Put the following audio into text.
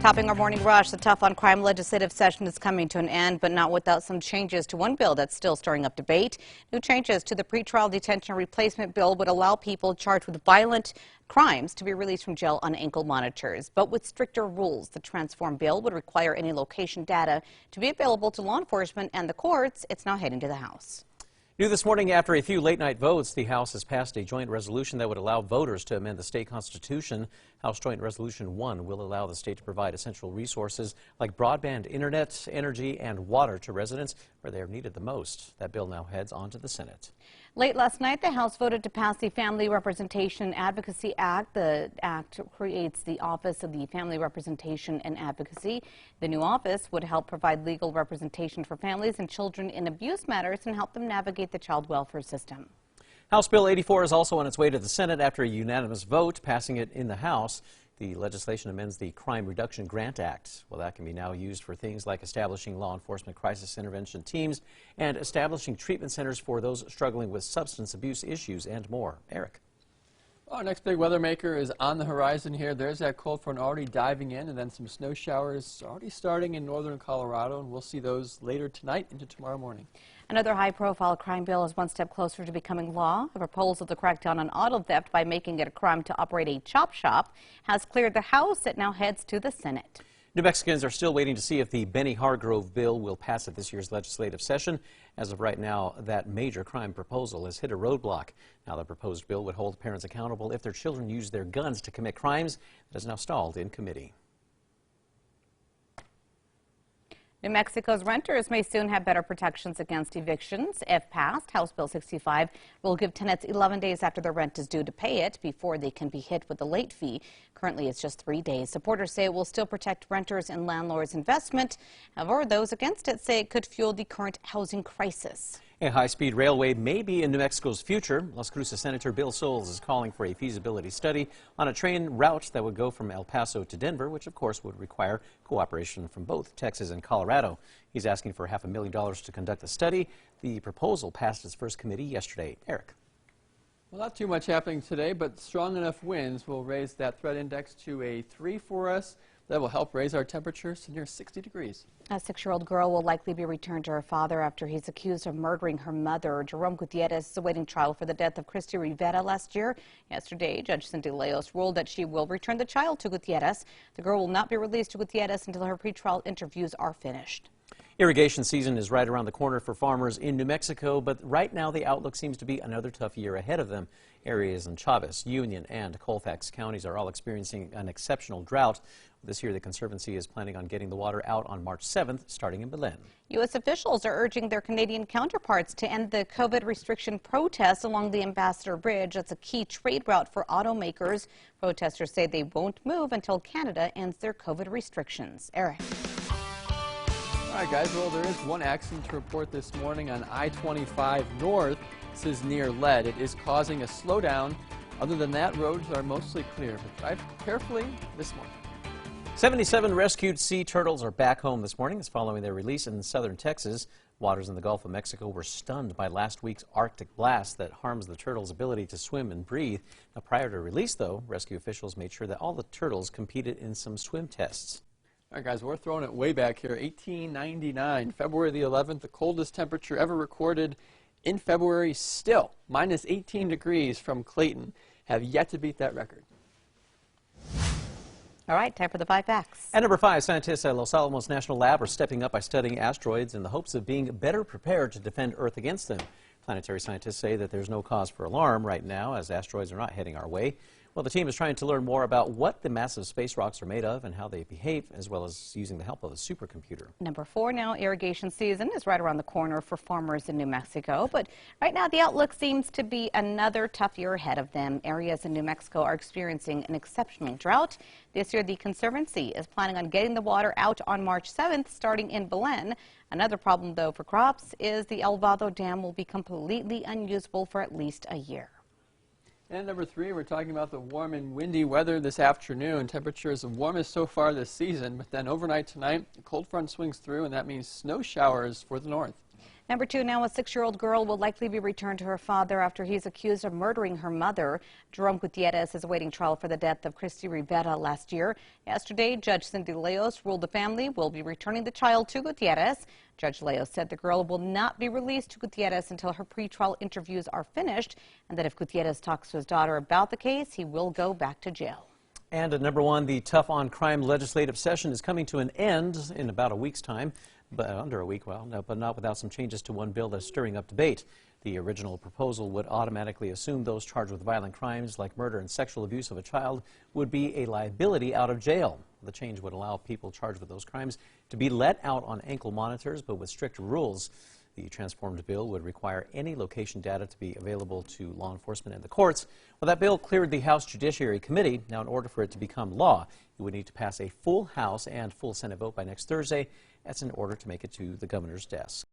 Topping our morning rush, the tough on crime legislative session is coming to an end, but not without some changes to one bill that's still stirring up debate. New changes to the pretrial detention replacement bill would allow people charged with violent crimes to be released from jail on ankle monitors. But with stricter rules, the transformed bill would require any location data to be available to law enforcement and the courts. It's now heading to the House. New this morning, after a few late-night votes, the House has passed a joint resolution that would allow voters to amend the state constitution. House Joint Resolution 1 will allow the state to provide essential resources like broadband internet, energy, and water to residents where they are needed the most. That bill now heads on to the Senate. Late last night, the House voted to pass the Family Representation Advocacy Act. The act creates the Office of the Family Representation and Advocacy. The new office would help provide legal representation for families and children in abuse matters and help them navigate the child welfare system. House Bill 84 is also on its way to the Senate after a unanimous vote passing it in the House. The legislation amends the Crime Reduction Grant Act. Well, that can be now used for things like establishing law enforcement crisis intervention teams and establishing treatment centers for those struggling with substance abuse issues and more. Eric. Our next big weather maker is on the horizon here. There's that cold front already diving in, and then some snow showers already starting in northern Colorado, and we'll see those later tonight into tomorrow morning. Another high-profile crime bill is one step closer to becoming law. A proposal to crack down on auto theft by making it a crime to operate a chop shop has cleared the House. It now heads to the Senate. New Mexicans are still waiting to see if the Benny Hargrove bill will pass at this year's legislative session. As of right now, that major crime proposal has hit a roadblock. Now, the proposed bill would hold parents accountable if their children use their guns to commit crimes. That is now stalled in committee. New Mexico's renters may soon have better protections against evictions. If passed, House Bill 65 will give tenants 11 days after their rent is due to pay it before they can be hit with a late fee. Currently, it's just 3 days. Supporters say it will still protect renters and landlords' investment. However, those against it say it could fuel the current housing crisis. A high-speed railway may be in New Mexico's future. Las Cruces Senator Bill Souls is calling for a feasibility study on a train route that would go from El Paso to Denver, which of course would require cooperation from both Texas and Colorado. He's asking for $500,000 to conduct the study. The proposal passed its first committee yesterday. Eric. Well, not too much happening today, but strong enough winds will raise that threat index to a 3 for us. That will help raise our temperatures to near 60 degrees. A 6-year-old girl will likely be returned to her father after he's accused of murdering her mother. Jerome Gutierrez is awaiting trial for the death of Christy Rivera last year. Yesterday, Judge Cindy Leos ruled that she will return the child to Gutierrez. The girl will not be released to Gutierrez until her pretrial interviews are finished. Irrigation season is right around the corner for farmers in New Mexico, but right now the outlook seems to be another tough year ahead of them. Areas in Chavez, Union, and Colfax counties are all experiencing an exceptional drought. This year, the Conservancy is planning on getting the water out on March 7th, starting in Belen. U.S. officials are urging their Canadian counterparts to end the COVID restriction protests along the Ambassador Bridge. That's a key trade route for automakers. Protesters say they won't move until Canada ends their COVID restrictions. Eric. All right, guys, well, there is one accident to report this morning on I-25 North. This is near Lead. It is causing a slowdown. Other than that, roads are mostly clear, but drive carefully this morning. 77 rescued sea turtles are back home this morning. It's following their release in southern Texas. Waters in the Gulf of Mexico were stunned by last week's Arctic blast that harms the turtles' ability to swim and breathe. Now, prior to release, though, rescue officials made sure that all the turtles competed in some swim tests. All right, guys, we're throwing it way back here. 1899, February the 11th, the coldest temperature ever recorded in February. Still, minus 18 degrees from Clayton. Have yet to beat that record. All right, time for the 5 facts. At number 5, scientists at Los Alamos National Lab are stepping up by studying asteroids in the hopes of being better prepared to defend Earth against them. Planetary scientists say that there's no cause for alarm right now, as asteroids are not heading our way. Well, the team is trying to learn more about what the massive space rocks are made of and how they behave, as well as using the help of a supercomputer. Number 4 now, irrigation season is right around the corner for farmers in New Mexico. But right now, the outlook seems to be another tough year ahead of them. Areas in New Mexico are experiencing an exceptional drought. This year, the Conservancy is planning on getting the water out on March 7th, starting in Belen. Another problem, though, for crops is the El Vado Dam will be completely unusable for at least a year. And number 3, we're talking about the warm and windy weather this afternoon. Temperatures the warmest so far this season, but then overnight tonight, the cold front swings through, and that means snow showers for the north. Number 2, now a 6-year-old girl will likely be returned to her father after he's accused of murdering her mother. Jerome Gutierrez is awaiting trial for the death of Christy Rivera last year. Yesterday, Judge Cindy Leos ruled the family will be returning the child to Gutierrez. Judge Leos said the girl will not be released to Gutierrez until her pretrial interviews are finished, and that if Gutierrez talks to his daughter about the case, he will go back to jail. And at number 1, the tough on crime legislative session is coming to an end in about a week's time. But under a week, well, no, but not without some changes to one bill that's stirring up debate. The original proposal would automatically assume those charged with violent crimes like murder and sexual abuse of a child would be a liability out of jail. The change would allow people charged with those crimes to be let out on ankle monitors, but with strict rules. The transformed bill would require any location data to be available to law enforcement and the courts. Well, that bill cleared the House Judiciary Committee. Now, in order for it to become law, it would need to pass a full House and full Senate vote by next Thursday. That's in order to make it to the governor's desk.